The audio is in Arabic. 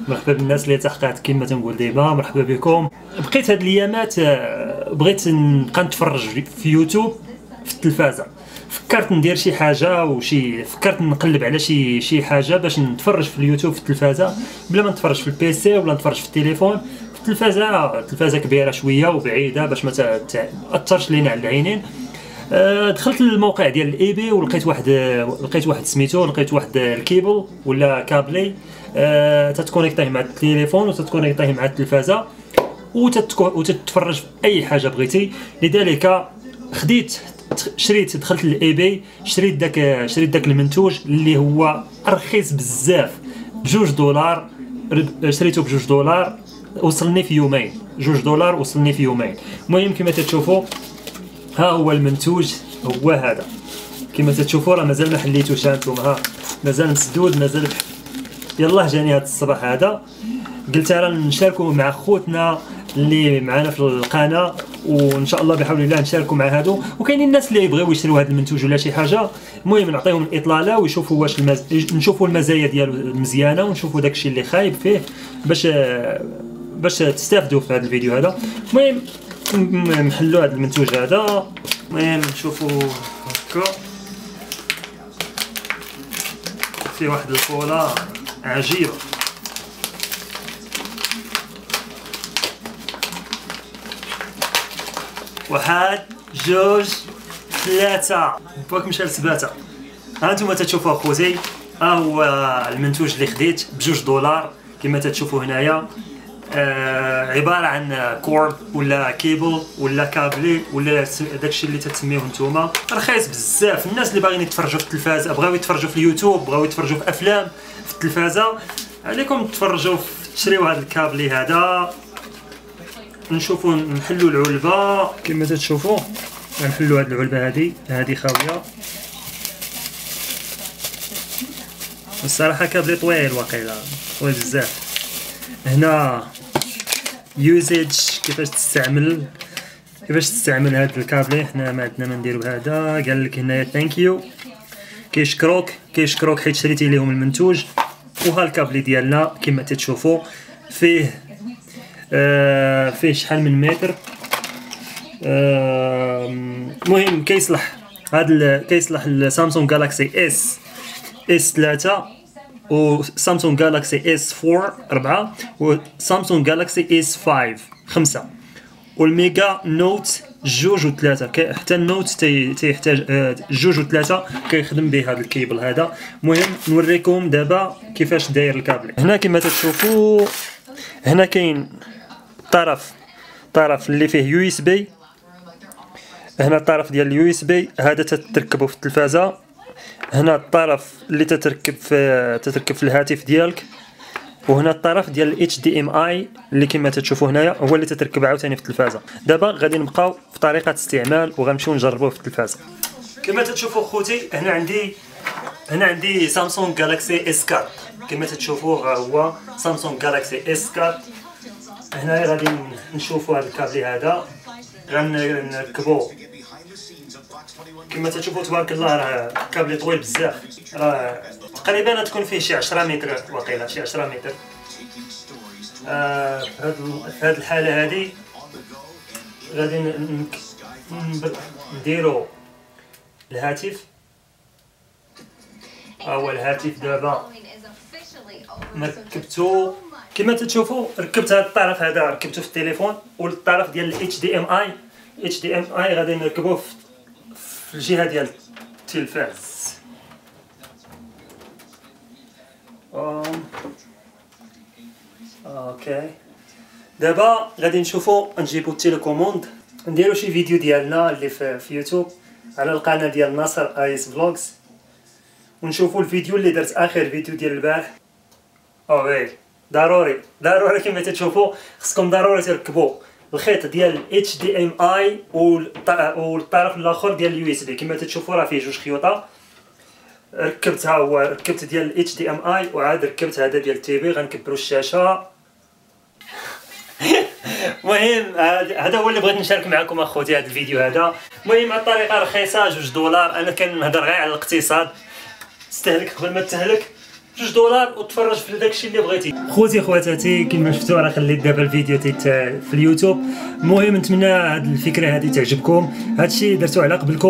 مرحبا بالناس اللي تحققت كما تنقول ديما، مرحبا بكم. بقيت هاد الايامات بغيت نبقى نتفرج في يوتيوب في التلفازه. فكرت ندير شي حاجه فكرت نقلب على شي حاجه باش نتفرج في اليوتيوب في التلفازه بلا ما نتفرج في البيسي ولا نتفرج في التليفون. في التلفازه كبيره شويه وبعيده باش ما تاثرش لينا على العينين. دخلت للموقع ديال الاي بي ولقيت واحد سميتو، لقيت واحد الكيبل ولا كابلي تتكونيكطيه مع التليفون وتتكونيكطيه مع التلفازه وتتفرج في اي حاجه بغيتي. لذلك دخلت للاي بي، شريت داك المنتوج اللي هو رخيص بزاف، $2. شريته $2 وصلني في يومين. $2 وصلني في يومين. المهم كما تشوفوا ها هو المنتوج، هو هذا كما تشوفوا. راه مازال ما حليتوش هانتوما، ها مازال مسدود، مازال. يلاه جاني هذا الصباح هذا، قلت راه نشاركوا مع خوتنا اللي معنا في القناه، وان شاء الله بحول الله نشاركوا مع هادو. وكاينين الناس اللي يبغيو يشريوا هذا المنتوج ولا شي حاجه. المهم نعطيهم الاطلاله ويشوفوا واش نشوفوا المزايا ديالو مزيانه ونشوفوا داكشي اللي خايب فيه باش تستافدوا في هذا الفيديو هذا. المهم نحلوا هذا المنتوج هذا. المهم نشوفوا هكا في واحد الكولا عجيبه. واحد جوج ثلاثة باك مشى لسباتة. هانتوما تتشوفوا اخوتي، ها هو المنتوج اللي خديت $2 كما تتشوفوا هنايا. عباره عن كورد ولا كيبل ولا كابلي ولا داكشي اللي تسميوه نتوما. رخيص بزاف. الناس اللي باغيين يتفرجوا في التلفازه، بغاو يتفرجوا في اليوتيوب، بغاو يتفرجوا في افلام في التلفازه، عليكم تفرجوا تشريوا هذا الكابلي هذا. نشوفوا نحلوا العلبه كما تشوفوا. نحلوا هذه العلبه هذه خاويه. الصراحه كابلي طويل، واقيلا طويل بزاف. هنا يوزيج، كيفاش تستعمل هذا الكابلي. حنا ما عندنا ما نديرو هذا. قال لك هنايا ثانك يو، كيشكروك حيت شريتي ليهم المنتوج. وها الكابلي ديالنا كما تشوفوا، فيه شحال من متر. المهم كيصلح السامسونج جالاكسي اس 3 وسامسونج جالاكسي اس 4 وسامسونج جالاكسي اس 5 والميجا نوت 2 و3. حتى النوت تيحتاج 2 و3 كيخدم به هذا الكيبل هذا. المهم نوريكم دابا كيفاش داير الكابل. هنا كما تشوفوا، هنا كاين طرف اللي فيه يو اس بي. هنا الطرف ديال اليو اس بي هذا تتركبه في التلفازه. هنا الطرف اللي تتركب في الهاتف ديالك. وهنا الطرف ديال الاتش دي ام اي اللي كما تشوفوا هنايا هو اللي تتركب عاوتاني في التلفازه. دابا غادي نبقاو في طريقه استعمال وغنمشيو نجربوه في التلفازه. كما تشوفوا خوتي، هنا عندي سامسونج جالاكسي اس 4 كما تشوفوا. هو سامسونج جالاكسي اس 4. هنا غادي نشوفوا هذا الكابلي هذا، غنركبوه كما تشوفوا. تبارك الله راه كابلي طويل بزاف، راه تقريبا تكون فيه شي 10 متر، واقيلا شي 10 متر. في هذه الحاله هذه غادي نديرو الهاتف. هو الهاتف دابا مركبتو كما تشوفوا. ركبت هذا الطرف هذا ركبته في التليفون، والطرف ديال الاتش دي ام اي غادي نركبوه في الجهه ديال التلفاز. اوكي دابا غادي نجيبو التيليكوموند، نديرو شي فيديو ديالنا اللي في يوتيوب على القناه ديال ناصر ايس فلوجز، ونشوفو الفيديو اللي درت اخر فيديو ديال البارح. اوكي ضروري كما تشوفوا خصكم ضروري تركبوا الخيط ديال HDMI والطرف الاخر ديال اليو اس بي. كما تشوفوا راه فيه جوج خيوطه. ركبت ديال HDMI وعاد ركبت هذا ديال التي في. غنكبروا الشاشه. المهم هذا هو اللي بغيت نشارك معكم اخوتي هذا الفيديو هذا. المهم الطريقه رخيصه $2. انا كنهضر غير على الاقتصاد، استهلك قبل ما تهلك. $2 وتفرج في داكشي اللي بغيتي. خوتي خواتاتي كما شفتوا راه خليت دابا الفيديو في اليوتيوب. المهم نتمنى هاد الفكره هذه تعجبكم. هادشي درتو على قبلكم.